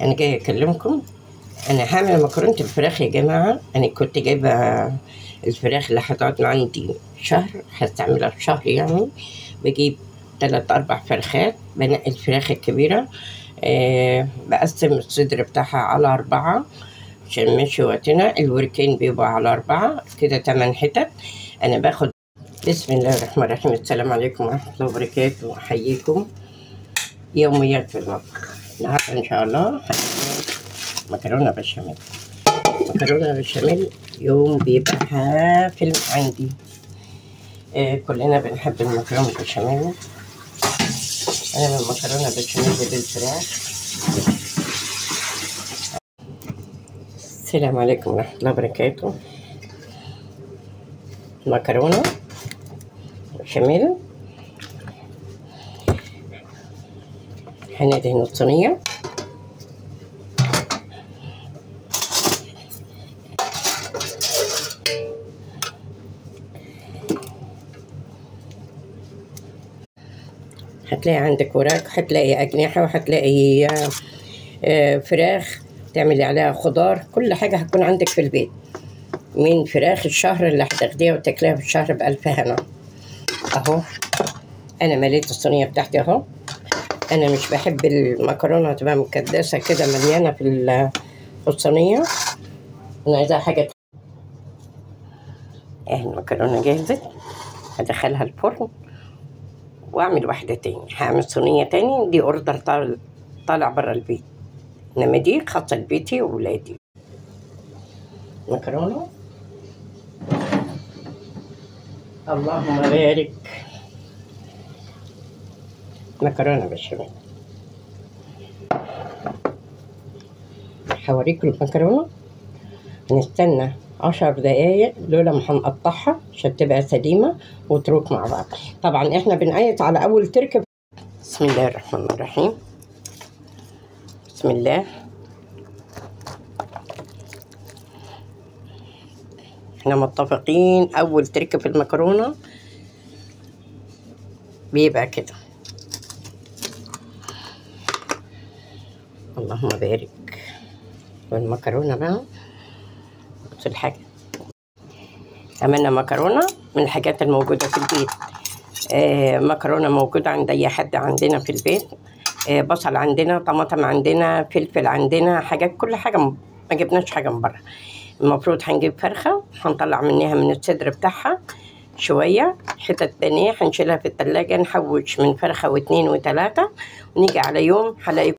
انا جاي اكلمكم. انا هعمل مكرونه الفراخ يا جماعه. انا كنت جايبه الفراخ اللي هتقعد عندي شهر، هستعملها في شهر يعني. بجيب 3 4 فرخات، بنقي الفراخ الكبيره. بقسم الصدر بتاعها على 4 عشان ماشي وقتنا. الوركين بيبقوا على 4 كده 8 حتت. انا باخد. بسم الله الرحمن الرحيم. السلام عليكم ورحمه الله وبركاته. احييكم يوميات في المطبخ. النهارده ان شاء الله هنعمل مكرونه بشاميل. مكرونه بشاميل يوم بيبقى حافل عندي. كلنا بنحب المكرونه بشاميل. هنعمل مكرونه بشاميل بالفراخ. السلام عليكم ورحمه الله وبركاته. مكرونه بشاميل. هندهن الصينيه. هتلاقي عندك وراك، هتلاقي أجنحة، وهتلاقي فراخ تعملي عليها خضار. كل حاجة هتكون عندك في البيت من فراخ الشهر اللي هتاخديها وتاكليها في الشهر بألف هنا. أهو أنا مليت الصينية بتاعتي أهو. أنا مش بحب المكرونة تبقى مكدسة كده مليانة في الصينية. أنا عايزاها حاجة. أهي المكرونة جاهزة. هدخلها الفرن واعمل واحدة تاني. هعمل صينية تاني. دي اوردر طالع برا البيت، انما دي خاصة لبيتي وولادي. مكرونة. اللهم بارك. مكرونة بشاميل. هوريكم المكرونة. هنستنى 10 دقايق لولا ما هنقطعها عشان تبقى سليمة وتروك مع بعض. طبعا احنا بنقيت على اول تركب. بسم الله الرحمن الرحيم. بسم الله. احنا متفقين اول تركه في المكرونه بيبقى كده. اللهم بارك. والمكرونه بقى بص الحاجه. عملنا مكرونه من الحاجات الموجوده في البيت. مكرونه موجوده عند اي حد عندنا في البيت. بصل عندنا، طماطم عندنا، فلفل عندنا، حاجات كل حاجه. ما جبناش حاجه من بره. المفروض هنجيب فرخة، هنطلع منها من الصدر بتاعها شوية حتت بانيه، هنشيلها في التلاجة، نحوش من فرخة و2 و3، ونيجي على يوم هلاقي